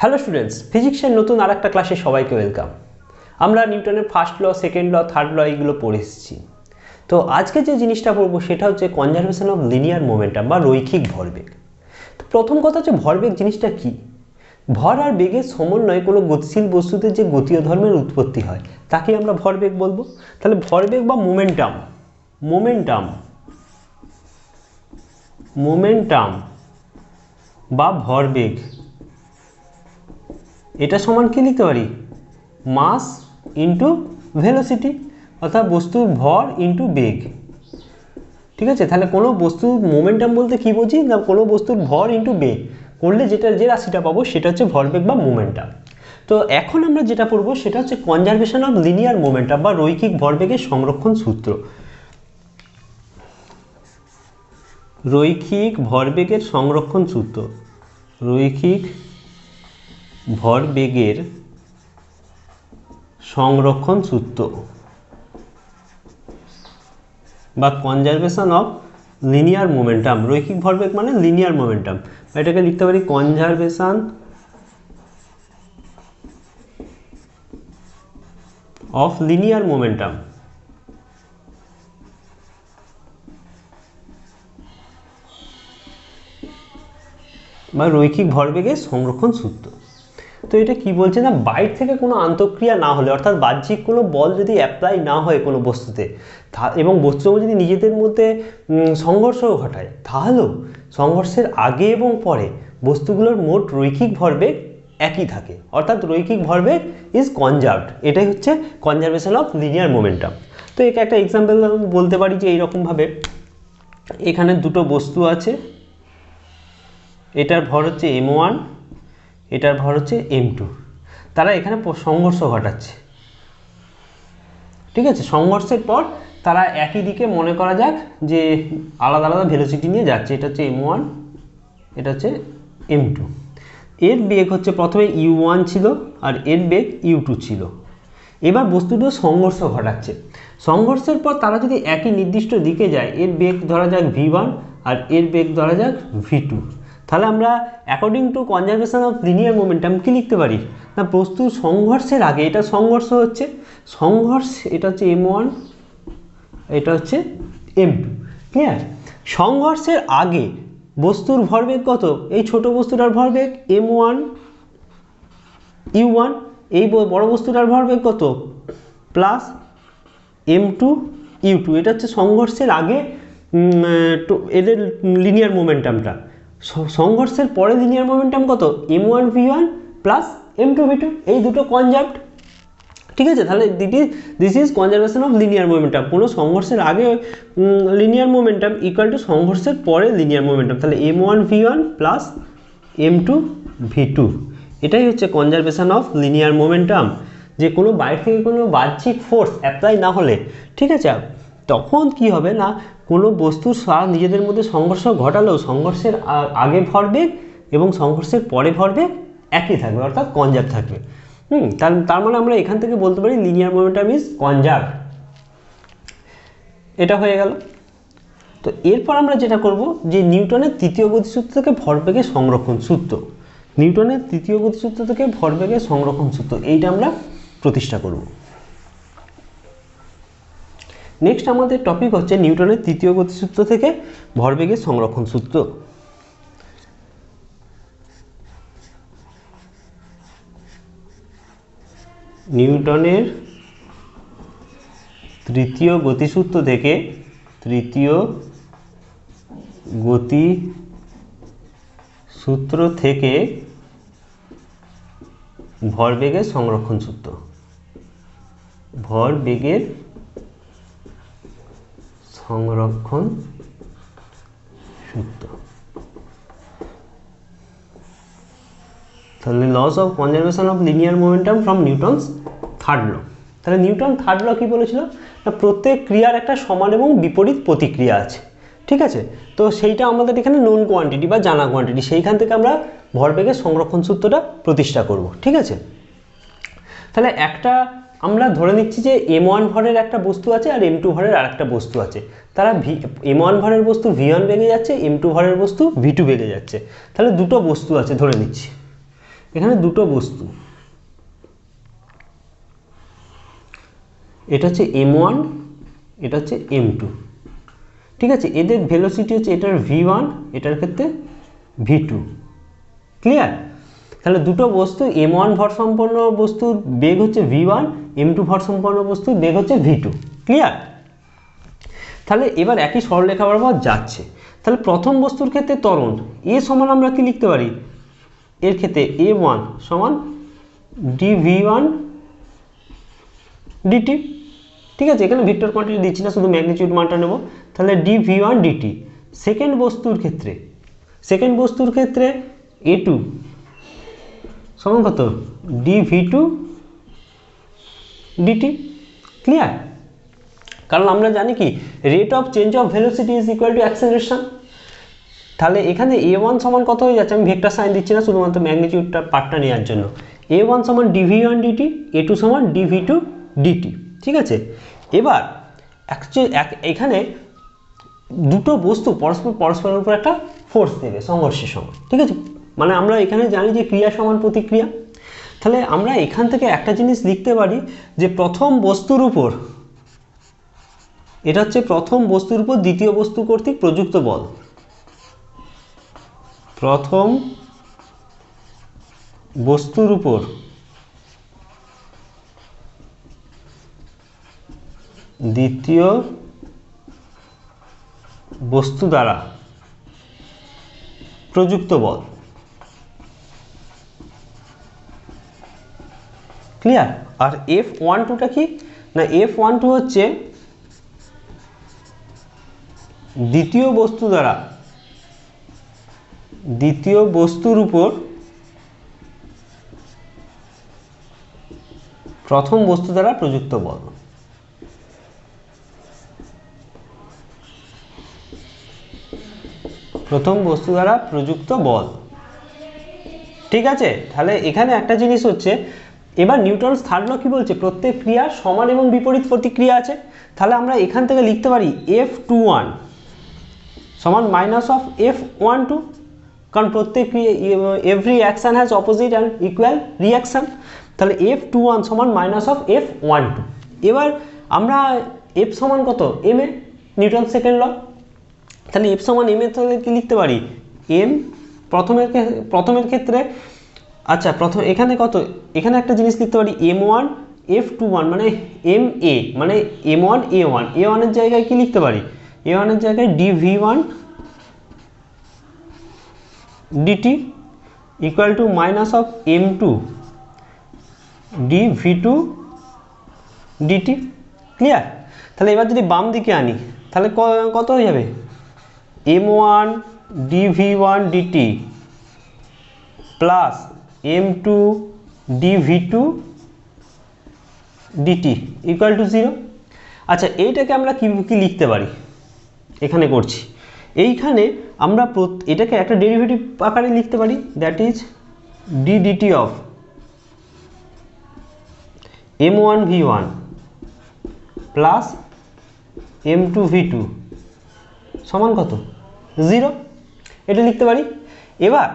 Hello students, ফিজিক্সের নতুন আরেকটা ক্লাসে সবাইকে ওয়েলকাম। আমরা নিউটনের first law, second law, third law এইগুলো পড়ে এসেছি। তো আজকে যে জিনিসটা পড়বো সেটা হচ্ছে কনজারভেশন অফ লিনিয়ার মোমেন্টাম বা রৈখিক ভরবেগ। তো প্রথম কথা হচ্ছে ভরবেগ জিনিসটা কি। ভর আর বেগের সমন্বয়ে কোনো গতিশীল বস্তুতে যে গতীয় ধর্মের উৎপত্তি হয় তাকে আমরা ভরবেগ বলবো। তাহলে ভরবেগ বা মোমেন্টাম মোমেন্টাম বা ভরবেগ এটা সমান কি লিখতে পারি, মাস ইন্টু ভেলোসিটি, অর্থাৎ বস্তুর ভর ইন্টু বেগ। ঠিক আছে, তাহলে কোনো বস্তুর মোমেন্টাম বলতে কি বুঝি না, কোনো বস্তুর ভর ইন্টু বেগ করলে যে রাশিটা পাবো সেটা হচ্ছে ভরবেগ বা মোমেন্টাম। তো এখন আমরা যেটা পড়বো সেটা হচ্ছে কনজারভেশন অফ লিনিয়ার মোমেন্টাম বা রৈখিক ভরবেগের সংরক্ষণ সূত্র। রৈখিক ভরবেগের সংরক্ষণ সূত্র, রৈখিক ভরবেগের সংরক্ষণ সূত্র বা কনজারভেশন অফ লিনিয়ার মোমেন্টাম। রৈখিক ভরবেগ মানে লিনিয়ার মোমেন্টাম, এটাকে লিখতে পারি কনজারভেশন অফ লিনিয়ার মোমেন্টাম বা রৈখিক ভরবেগের সংরক্ষণ সূত্র। তো এটা কি বলছে না, বাইরে থেকে কোনো আন্তঃক্রিয়া না হলে, অর্থাৎ বাহ্যিক কোনো বল যদি অ্যাপ্লাই না হয় কোনো বস্তুতে এবং বস্তুসমূহ যদি নিজেদের মধ্যে সংঘর্ষও ঘটায়, তাহলেও সংঘর্ষের আগে এবং পরে বস্তুগুলোর মোট রৈখিক ভরবেগ একই থাকে, অর্থাৎ রৈখিক ভরবেগ ইজ কনজার্ভড। এটাই হচ্ছে কনজারভেশন অফ লিনিয়ার মোমেন্টাম। তো একে একটা এক্সাম্পল বলতে পারি যে এইরকমভাবে এখানে দুটো বস্তু আছে, এটার ভর হচ্ছে m1, এটার ভর হচ্ছে m2, তারা এখানে সংঘর্ষ ঘটাচ্ছে। ঠিক আছে, সংঘর্ষের পর তারা একই দিকে মনে করা যাক যে আলাদা আলাদা ভেলোসিটি নিয়ে যাচ্ছে। এটা হচ্ছে m1, এটা হচ্ছে m2। এর বেগ হচ্ছে প্রথমে u1 ছিল আর এর বেগ u2 ছিল। এবার বস্তুটা সংঘর্ষ ঘটাচ্ছে। সংঘর্ষের পর তারা যদি একই নির্দিষ্ট দিকে যায়, এর বেগ ধরা যাক v1 আর এর বেগ ধরা যাক v2, তাহলে আমরা according to conservation of linear momentum কি লিখতে পারি না, বস্তুর সংঘর্ষের আগে এটা সংঘর্ষ হচ্ছে, এটা হচ্ছে m1, এটা হচ্ছে m2। ক্লিয়ার? সংঘর্ষের আগে বস্তুর ভরবেগ কত, এই ছোট বস্তুটার ভরবেগ m1 u1, এই বড় বস্তুটার ভরবেগ কত প্লাস m2 u2। এটা হচ্ছে সংঘর্ষের আগে এদের লিনিয়ার মোমেন্টামটা। সংঘর্ষের পরে লিনিয়ার মোমেন্টাম কত, m1 v1 plus m2 v2, এই দুটো কনজার্ভড। ঠিক আছে, তাহলে this is conservation of linear momentum. কোনো সংঘর্ষের আগে লিনিয়ার মোমেন্টাম ইকুয়াল টু সংঘর্ষের পরে লিনিয়ার মোমেন্টাম, তাহলে m1 v1 plus m2 v2, এটাই হচ্ছে কনজারভেশন অফ লিনিয়ার মোমেন্টাম। যে কোনো বাইরে থেকে কোনো বাহ্যিক ফোর্স অ্যাপ্লাই না হলে, ঠিক আছে, তখন কি হবে না, কোনো বস্তুর নিজেদের মধ্যে সংঘর্ষ ঘটালেও সংঘর্ষের আগে ভরবেগ এবং সংঘর্ষের পরে ভরবেগ একই থাকবে, অর্থাৎ কনজার্ভ থাকবে। তার মানে আমরা এখান থেকে বলতে পারি লিনিয়ার মোমেন্টাম ইজ কনজার্ভ। এটা হয়ে গেল। তো এরপর আমরা যেটা করব যে নিউটনের তৃতীয় গতিসূত্র থেকে ভরবেগের সংরক্ষণ সূত্র, নিউটনের তৃতীয় গতিসূত্র থেকে ভরবেগের সংরক্ষণ সূত্র, এইটা আমরা প্রতিষ্ঠা করব। নেক্সট আমাদের টপিক হচ্ছে নিউটনের তৃতীয় গতিসূত্র থেকে ভরবেগের সংরক্ষণ সূত্র। নিউটনের তৃতীয় গতিসূত্র থেকে ভরবেগের সংরক্ষণ সূত্র, ভরবেগের সংরক্ষণ সূত্র। তাহলে laws of conservation of linear momentum from Newton's third law. তাহলে নিউটন থার্ড ল কি বলেছিল না, প্রত্যেক ক্রিয়ার একটা সমান এবং বিপরীত প্রতিক্রিয়া আছে। ঠিক আছে, তো সেইটা আমাদের এখানে নোন কোয়ান্টিটি বা জানা কোয়ান্টিটি, সেইখান থেকে আমরা ভরবেগের সংরক্ষণ সূত্রটা প্রতিষ্ঠা করব। ঠিক আছে, তাহলে একটা আমরা ধরে নিচ্ছি যে m1 ভরের একটা বস্তু আছে আর m2 ভরের আরেকটা বস্তু আছে, তারা m1 ভরের বস্তু v1 বেগে যাচ্ছে, m2 ভরের বস্তু v2 বেগে যাচ্ছে। তাহলে দুটো বস্তু আছে ধরে নিচ্ছি। এখানে দুটো বস্তু, এটা হচ্ছে m1, এটা হচ্ছে m2, ঠিক আছে। এদের ভেলোসিটি হচ্ছে এটার v1, এটার ক্ষেত্রে v2, ক্লিয়ার। তাহলে দুটো বস্তু m1 ভরসম্পন্ন বস্তুর বেগ হচ্ছে v1, m2 ভরসম্পন্ন বস্তুর বেগ হচ্ছে v2, ক্লিয়ার। তাহলে এবার একই সরলরেখা বরাবর যাচ্ছে। তাহলে প্রথম বস্তুর ক্ষেত্রে ত্বরণ এ সমান আমরা কি লিখতে পারি, এর ক্ষেত্রে a1 সমান dv1 dt, ঠিক আছে। এখানে ভেক্টর কোয়ান্টিটি দিচ্ছি না, শুধু ম্যাগনিটিউড মানটা নেব। তাহলে dv1 dt। সেকেন্ড বস্তুর ক্ষেত্রে a2 সমান কত, dv2 dt, ক্লিয়ার। কারণ আমরা জানি কি rate of change of velocity is equal to acceleration. তাহলে এখানে a1 সমান কত হয়ে যাচ্ছে, আমি ভেক্টর সাইন দিচ্ছি না, শুধুমাত্র ম্যাগনিটিউডটা পার্টটা নেওয়ার জন্য। a1 সমান dv1 dt, a2 সমান dv2 dt, ঠিক আছে। এবার এখানে দুটো বস্তু পরস্পরের উপর একটা ফোর্স দেবে সংঘর্ষের সময়, ঠিক আছে। মানে আমরা এখানে জানি যে ক্রিয়া সমান প্রতিক্রিয়া। তাহলে আমরা এখান থেকে একটা জিনিস লিখতে পারি যে প্রথম বস্তুর উপর, এটা হচ্ছে প্রথম বস্তুর উপর দ্বিতীয় বস্তু কর্তৃক প্রযুক্ত বল। প্রথম বস্তুর উপর দ্বিতীয় বস্তু দ্বারা প্রযুক্ত বল, ক্লিয়ার। আর F12টা কি না, F12 হচ্ছে দ্বিতীয় বস্তুর উপর প্রথম বস্তু দ্বারা প্রযুক্ত বল। প্রথম বস্তু দ্বারা প্রযুক্ত বল, ঠিক আছে। তাহলে এখানে একটা জিনিস হচ্ছে, এবার নিউটনস থার্ড ল কি বলছে, প্রত্যেক ক্রিয়ার সমান এবং বিপরীত প্রতিক্রিয়া আছে। তাহলে আমরা এখান থেকে লিখতে পারি F21 সমান মাইনাস অফ F12, কারণ প্রত্যেক every action has opposite and equal reaction. তাহলে F21 সমান মাইনাস অফ F12। এবার আমরা F সমান কত, m এ, নিউটন সেকেন্ড ল। তাহলে F সমান m এর থেকে কি লিখতে পারি, m প্রথমের ক্ষেত্রে, আচ্ছা এখানে কত, এখানে একটা জিনিস লিখতে পারি m1 F21 মানে ma, মানে m1 a1, a1 এর জায়গায় কি লিখতে পারি, a1 এর জায়গায় dv1 dt equal to minus of m2 dv2 dt, clear. তাহলে এবার যদি বাম দিকে আনি তাহলে কত হয়ে যাবে, m1 dv1 dt plus m2 dv2 dt equal to 0। আচ্ছা এইটাকে আমরা কি লিখতে পারি, এখানে করছি, এইখানে আমরা এটাকে একটা ডেরিভেটিভ আকারে লিখতে পারি, that is d dt of m1 v1 plus m2 v2 সমান কত, 0, এটা লিখতে পারি। এবার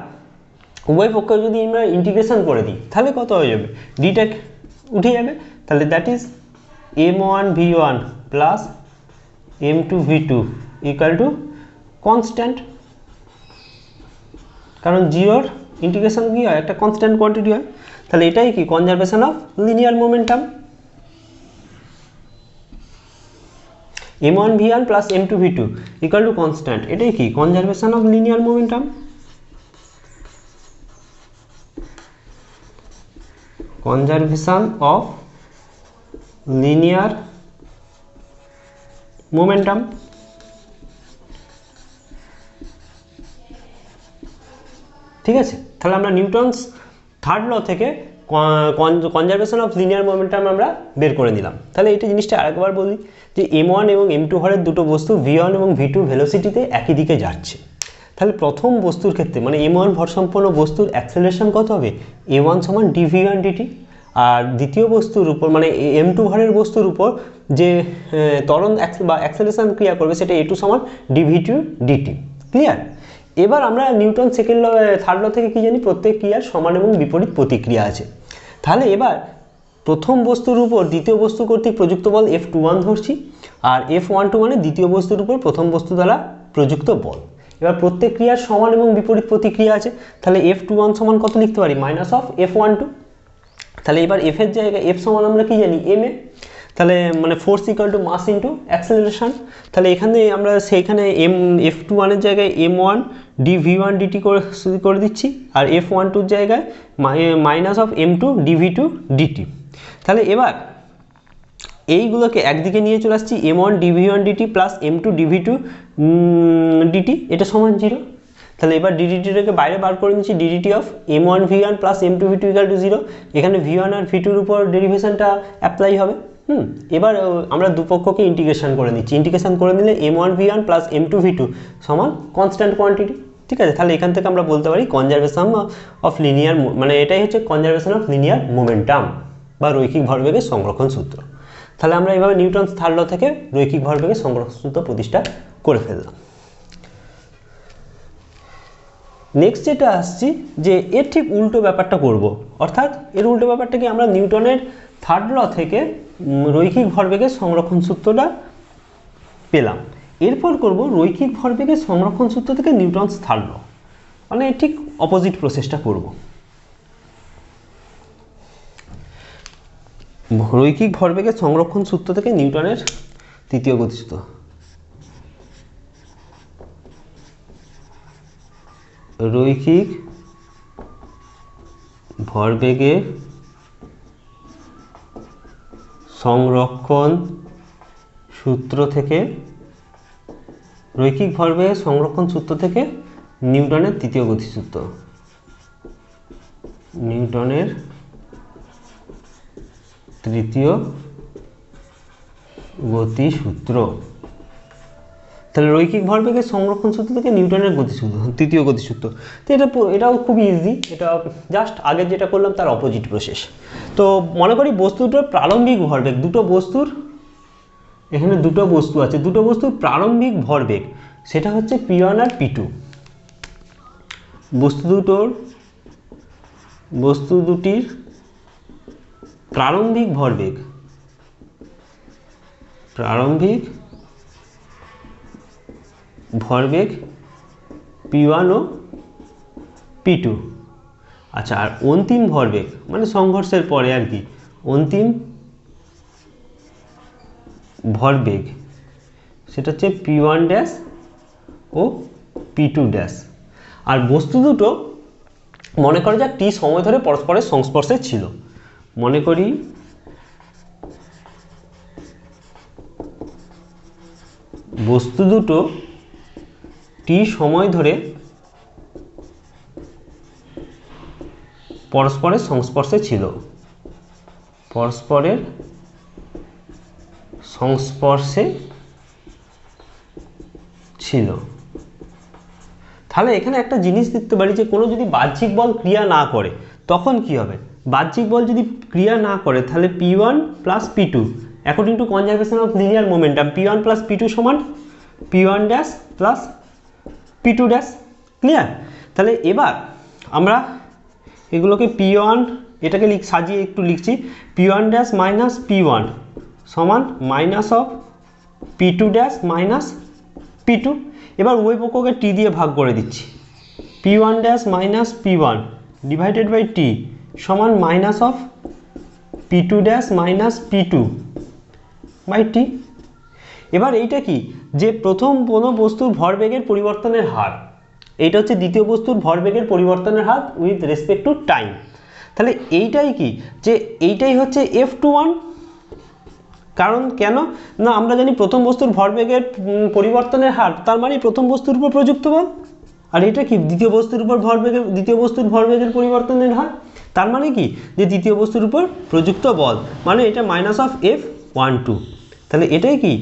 উভয় পক্ষ যদি আমরা ইন্টিগ্রেশন করে দিই তাহলে কত হয়ে যাবে, ডিটা উঠে যাবে। তাহলে that is m1 v1 plus m2 v2 equal to constant, কারণ জিওর ইন্টিগ্রেশন কি হয়, একটা কনস্ট্যান্ট কোয়ান্টিটি হয়। তাহলে এটাই কি conservation of linear momentum, m1 v1 plus m2 v2 equal to constant, এটাই কি conservation of linear momentum. Conservation of linear momentum, ঠিক আছে। তাহলে আমরা নিউটনস থার্ড ল থেকে কনজারভেশন অফ লিনিয়ার মোমেন্টাম আমরা বের করে নিলাম। তাহলে এই জিনিসটা আরেকবার বলি যে m1 এবং m2 হরের দুটো বস্তু v1 এবং v2 ভেলোসিটিতে একই দিকে যাচ্ছে। তাহলে প্রথম বস্তুর ক্ষেত্রে মানে m1 ভরসম্পন্ন বস্তুর অ্যাক্সেলারেশন কত হবে, a1 সমান dv1 dt, আর দ্বিতীয় বস্তুর উপর মানে m2 ভরের বস্তুর উপর যে ত্বরণ বা অ্যাক্সেলারেশন ক্রিয়া করবে সেটা a2 সমান dv2 dt, ক্লিয়ার। এবার আমরা Newton second law third law থেকে কি জানি, প্রত্যেক ক্রিয়ার সমান এবং বিপরীত প্রতিক্রিয়া আছে। তাহলে এবার প্রথম বস্তুর উপর দ্বিতীয় বস্তু কর্তৃক প্রযুক্ত বল F21 ধরছি, আর F12 মানে দ্বিতীয় বস্তুর উপর প্রথম বস্তু দ্বারা প্রযুক্ত বল। এবার প্রত্যেক ক্রিয়ার সমান এবং বিপরীত প্রতিক্রিয়া আছে, তাহলে F21 সমান কত লিখতে পারি, মাইনাস অফ F12। তাহলে এবার F এর জায়গায় F সমান আমরা কি জানি, ma, তাহলে মানে force equal to mass into acceleration. তাহলে এখানে আমরা সেইখানে F21 এর জায়গায় m1 dv1 dt করে দিচ্ছি, আর F12 জায়গায় minus of m2 dv2 dt। তাহলে এবার এইগুলোকে একদিকে নিয়ে চলে আসছি, m1 dv1 dt plus m2 dv2 dt, এটা সমান 0। তাহলে এবার ddtটাকে বাইরে বার করে নিচ্ছি, ddt of m1 v1 plus m2 v2 equal to 0। এখানে v1 আর v2-র উপর ডেরিভেশনটা অ্যাপ্লাই হবে। এবার আমরা দুপক্ষকে ইন্টিগ্রেশন করে নিচ্ছি, ইন্টিগ্রেশন করে নিলে m1 v1 plus m2 v2 সমান কনস্ট্যান্ট কোয়ান্টিটি, ঠিক আছে। তাহলে এখান থেকে আমরা বলতে পারি কনজারভেশন অফ লিনিয়ার, মানে এটাই হচ্ছে কনজারভেশন অফ লিনিয়ার মোমেন্টাম বা রৈখিক ভরবেগের সংরক্ষণ সূত্র। তাহলে আমরা এইভাবে নিউটনস থার্ড ল থেকে রৈখিক ভরবেগের সংরক্ষণ সূত্র প্রতিষ্ঠা করে ফেললাম। নেক্সট যেটা আসছি যে এর ঠিক উল্টো ব্যাপারটা করব, অর্থাৎ এর উল্টো ব্যাপারটা কি, আমরা নিউটনের থার্ড ল থেকে রৈখিক ভরবেগের সংরক্ষণ সূত্রটা পেলাম, এরপর করব রৈখিক ভরবেগের সংরক্ষণ সূত্র থেকে নিউটনস থার্ড ল, মানে ঠিক অপোজিট প্রসেসটা করব। রৈখিক ভরবেগের সংরক্ষণ সূত্র থেকে নিউটনের তৃতীয় গতিসূত্র। রৈখিক ভরবেগের সংরক্ষণ সূত্র থেকে, রৈখিক ভরবেগের সংরক্ষণ সূত্র থেকে নিউটনের তৃতীয় গতিসূত্র, নিউটনের তৃতীয় গতিসূত্র। তাহলে রৈখিক ভরবেগের সংরক্ষণ সূত্র থেকে নিউটনের গতিসূত্র, তৃতীয় গতিসূত্র। তো এটাও খুবই ইজি, এটা জাস্ট আগের যেটা করলাম তার অপোজিট প্রসেস। তো মনে করি বস্তু দুটোর প্রারম্ভিক ভরবেগ, দুটো বস্তুর, এখানে দুটো বস্তু আছে, দুটো বস্তুর প্রারম্ভিক ভরবেগ সেটা হচ্ছে p1 আর p2। বস্তু দুটির প্রারম্ভিক ভরবেগ, p1 ও p2। আচ্ছা, আর অন্তিম ভরবেগ মানে সংঘর্ষের পরে আর কি, অন্তিম ভরবেগ সেটা হচ্ছে p1 dash O p2 dash. আর বস্তু দুটো মনে করা যাক t সময় ধরে পরস্পরের সংস্পর্শে ছিল, মনে করি বস্তু দুটো t সময় ধরে পরস্পরের সংস্পর্শে ছিল, পরস্পরের সংস্পর্শে ছিল। তাহলে এখানে একটা জিনিস দেখতে পারি যে কোনো যদি বাহ্যিক বল ক্রিয়া না করে তখন কি হবে, বাহ্যিক বল যদি ক্রিয়া না করে তাহলে p1 plus p2 according to conservation of linear momentum p1 plus p2 সমান p1 dash plus p2 dash, clear. তাহলে এবার আমরা এগুলোকে p1, এটাকে সাজিয়ে একটু লিখছি, p1 ড্যাশ মাইনাস p1 সমান minus of p2 dash minus p2। এবার উভয় পক্ষকে t দিয়ে ভাগ করে দিচ্ছি, p1 dash minus p1 divided by t সমান minus of p2 dash minus p2 by t। এবার এইটা কি, যে প্রথম কোনো বস্তুর ভরবেগের পরিবর্তনের হার, এইটা হচ্ছে দ্বিতীয় বস্তুর ভরবেগের পরিবর্তনের her with respect to time. তাহলে এইটাই কি, যে এইটাই হচ্ছে F21। কারণ কেন না, আমরা জানি প্রথম বস্তুর ভরবেগের পরিবর্তনের হার তার মানে প্রথম বস্তুর উপর প্রযুক্ত বল, আর এটা কি দ্বিতীয় বস্তুর উপর দ্বিতীয় বস্তুর ভরবেগের পরিবর্তনের হার, তার মানে কি যে দ্বিতীয় বস্তুর উপর প্রযুক্ত বল, মানে এটা মাইনাস অফ F12। তাহলে এটাই কি,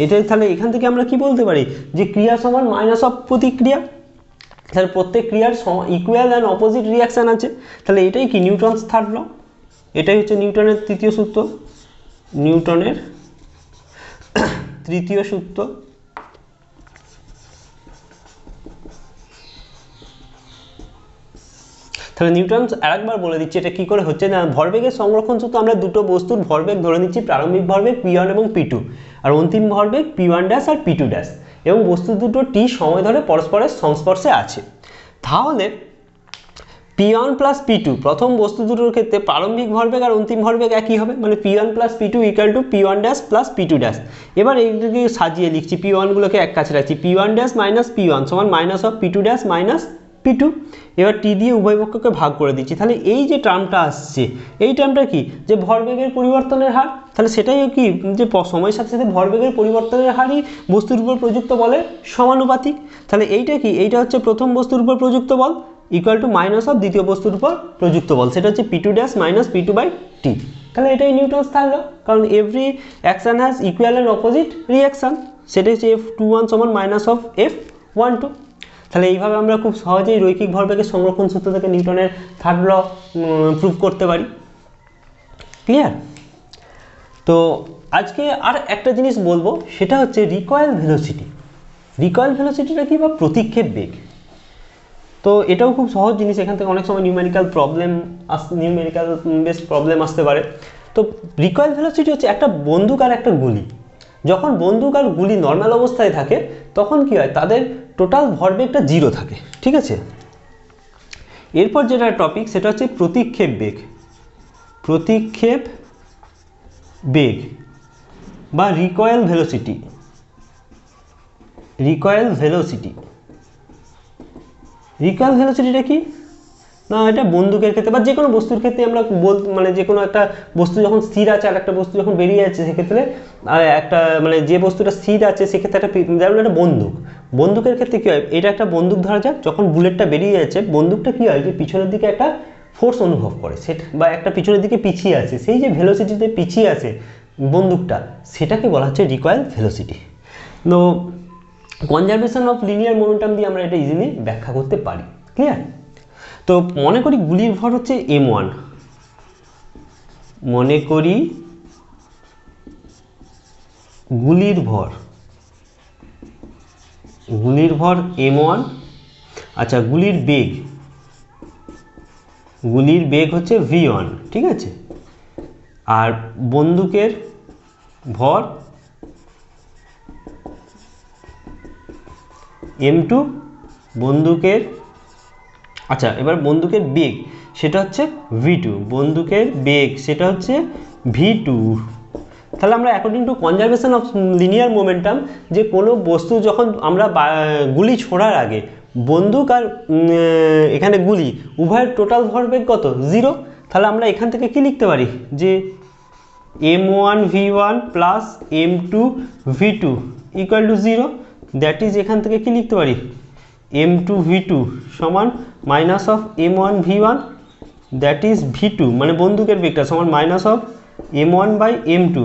এটাই, তাহলে এখান থেকে আমরা কি বলতে পারি যে ক্রিয়া সমান মাইনাস অফ প্রতিক্রিয়া। তাহলে প্রত্যেক ক্রিয়ার ইকুয়াল অ্যান্ড অপোজিট রিয়াকশান আছে। তাহলে এটাই কি নিউটনস থার্ড ল, এটাই হচ্ছে নিউটনের তৃতীয় সূত্র, নিউটনের তৃতীয় সূত্র। তাহলে নিউটনস আরেকবার বলে দিচ্ছি এটা কী করে হচ্ছে না, ভরবেগের সংরক্ষণ সূত্র আমরা দুটো বস্তুর ভরবেগ ধরে নিচ্ছি, প্রারম্ভিক ভরবেগ p1 এবং p2 আর অন্তিম ভরবেগ p1 ড্যাশ আর p2 ড্যাশ, এবং বস্তু দুটো t সময় ধরে পরস্পরের সংস্পর্শে আছে। তাহলে p1 প্লাস p2 প্রথম বস্তু দুটোর ক্ষেত্রে প্রারম্ভিক ভরবেগ আর অন্তিম ভরবেগ একই হবে, মানে p1 plus p2 equal to p1 dash plus p2 dash. এবার এইটাকে সাজিয়ে লিখছি, p1 গুলোকে এক কাছে রাখছি, p1 ড্যাশ মাইনাস p1 সমান minus of p2 dash minus p2। এবার t দিয়ে উভয় পক্ষকে ভাগ করে দিচ্ছি, তাহলে এই যে টার্মটা আসছে এই টার্মটা কি, যে ভরবেগের পরিবর্তনের হার, তাহলে সেটাই কি যে সময়ের সাথে সাথে ভরবেগের পরিবর্তনের হারই বস্তুর উপর প্রযুক্ত বলের সমানুপাতিক। তাহলে এইটা কি, এইটা হচ্ছে প্রথম বস্তুর উপর প্রযুক্ত বল ইকুয়াল টু মাইনাস অফ দ্বিতীয় বস্তুর উপর প্রযুক্ত বল, সেটা হচ্ছে p2 dash minus p2 by t। তাহলে এটাই নিউটনস থাকলো, কারণ every action has equal and opposite reaction, সেটা হচ্ছে f21 সমান মাইনাস অফ f12। তাহলে এইভাবে আমরা খুব সহজেই রৈখিক ভরবেগের সংরক্ষণ সূত্র থেকে নিউটনের থার্ড ল প্রুভ করতে পারি। ক্লিয়ার? তো আজকে আর একটা জিনিস বলবো, সেটা হচ্ছে রিকয়েল ভেলোসিটি। রিকয়েল ভেলোসিটিটা কি, বা প্রতিক্ষেপ বেগ। তো এটাও খুব সহজ জিনিস, এখান থেকে অনেক সময় নিউমেরিক্যাল বেস প্রবলেম আসতে পারে। তো রিকয়েল ভেলোসিটি হচ্ছে একটা বন্দুক আর একটা গুলি, যখন বন্দুক আর গুলি নর্মাল অবস্থায় থাকে তখন কি হয়, তাদের টোটাল ভরবেগটা 0 থাকে, ঠিক আছে। এরপর যেটা টপিক সেটা হচ্ছে প্রতিক্ষেপ বেগ। প্রতিক্ষেপ বেগ বা রিকয়েল ভেলোসিটি। রিকয়েল ভেলোসিটিটা কি না, এটা বন্দুকের ক্ষেত্রে বা যে কোনো বস্তুর ক্ষেত্রে আমরা মানে যে কোনো একটা বস্তু যখন স্থির আছে আর একটা বস্তু যখন বেরিয়ে যাচ্ছে, সেক্ষেত্রে একটা মানে যে বস্তুটা স্থির আছে সেক্ষেত্রে একটা, যেমন একটা বন্দুকের ক্ষেত্রে কী হয়, এটা একটা বন্দুক ধরা যাক, যখন বুলেটটা বেরিয়ে যাচ্ছে বন্দুকটা কী হয়, যে পিছনের দিকে একটা ফোর্স অনুভব করে, সেটা বা একটা পিছনের দিকে পিছিয়ে আছে, সেই যে ভেলোসিটিতে পিছিয়ে আছে বন্দুকটা, সেটাকে বলা হচ্ছে রিকয়েল ভেলোসিটি। তো কনজারভেশন অফ লিনিয়ার মোমেন্টাম দিয়ে আমরা এটা ইজিলি ব্যাখ্যা করতে পারি। ক্লিয়ার? তো মনে করি গুলির ভর হচ্ছে m1, মনে করি গুলির ভর m1। আচ্ছা, গুলির বেগ হচ্ছে v1, ঠিক আছে। আর বন্দুকের ভর m2, বন্দুকের, আচ্ছা এবার বন্দুকের বেগ সেটা হচ্ছে v2, বন্দুকের বেগ সেটা হচ্ছে v2। তাহলে আমরা according to conservation of linear momentum, যে কোনো বস্তু যখন আমরা গুলি ছোড়ার আগে বন্দুক আর এখানে গুলি উভয়ের টোটাল ভরবেগ কত, 0। তাহলে আমরা এখান থেকে কি লিখতে পারি, যে m1 v1 plus m2 v2 equal to 0, that is এখান থেকে কি লিখতে পারি, m2 v2 সমান minus of m1 v1 that is v2, মানে বন্দুকের বেগটা সমান minus of m1 by m2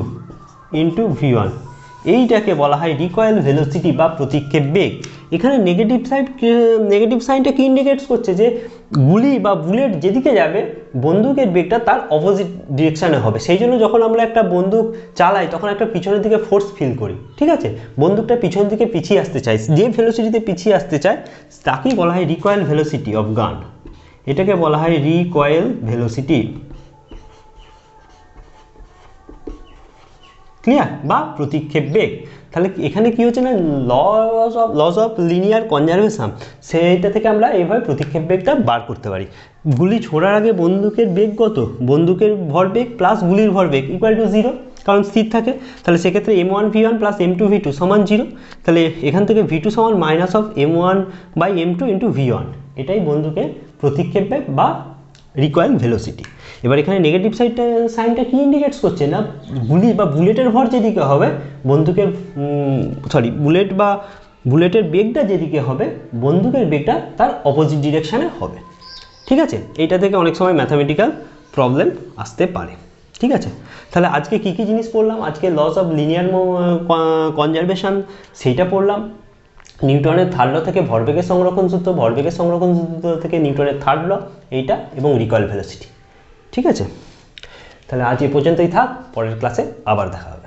into v1। এইটাকে বলা হয় রিকয়েল ভেলোসিটি বা প্রতিক্ষেপ বেগ। এখানে নেগেটিভ সাইনটা কি ইন্ডিকেটস করছে, যে গুলি বা বুলেট যেদিকে যাবে বন্দুকের বেগটা তার অপোজিট ডিরেকশানে হবে। সেই জন্য যখন আমরা একটা বন্দুক চালাই তখন একটা পিছনের দিকে ফোর্স ফিল করি, ঠিক আছে। বন্দুকটা পিছন দিকে পিছিয়ে আসতে চায়, যে ভেলোসিটিতে পিছিয়ে আসতে চায় তাকেই বলা হয় রিকয়েল ভেলোসিটি অফ গান। এটাকে বলা হয় রিকয়েল ভেলোসিটি। ক্লিয়ার? বা প্রতিক্ষেপ বেগ। তাহলে এখানে কি হচ্ছে না, লস অফ লিনিয়ার কনজারভেশন, সেইটা থেকে আমরা এইভাবে প্রতিক্ষেপ বেগটা বার করতে পারি। গুলি ছোড়ার আগে বন্দুকের বেগ কত, বন্দুকের ভরবেগ প্লাস গুলির ভরবেগ ইকুয়াল টু 0, কারণ স্থির থাকে। তাহলে সেক্ষেত্রে m1 v1 plus m2 v2 সমান 0। তাহলে এখান থেকে v2 সমান minus of m1 by m2 into v1, এটাই বন্দুকের প্রতিক্ষেপ বেগ বা রিকয়েল ভেলোসিটি। এবার এখানে নেগেটিভ সাইনটা কি ইন্ডিকেটস করছে না, গুলি বা বুলেটের ভর যেদিকে হবে বন্দুকের বুলেটের বেগটা যেদিকে হবে বন্দুকের বেগটা তার অপোজিট ডিরেকশানে হবে, ঠিক আছে। এইটা থেকে অনেক সময় ম্যাথামেটিক্যাল প্রবলেম আসতে পারে, ঠিক আছে। তাহলে আজকে কি কি জিনিস পড়লাম, আজকে লস অফ লিনিয়ার কনজারভেশন সেইটা পড়লাম, নিউটনের থার্ড ল থেকে ভরবেগের সংরক্ষণ সূত্র থেকে নিউটনের থার্ড ল এইটা, এবং রিকয়েল ভেলোসিটি, ঠিক আছে। তাহলে আজ এ পর্যন্তই থাক, পরের ক্লাসে আবার দেখা হবে।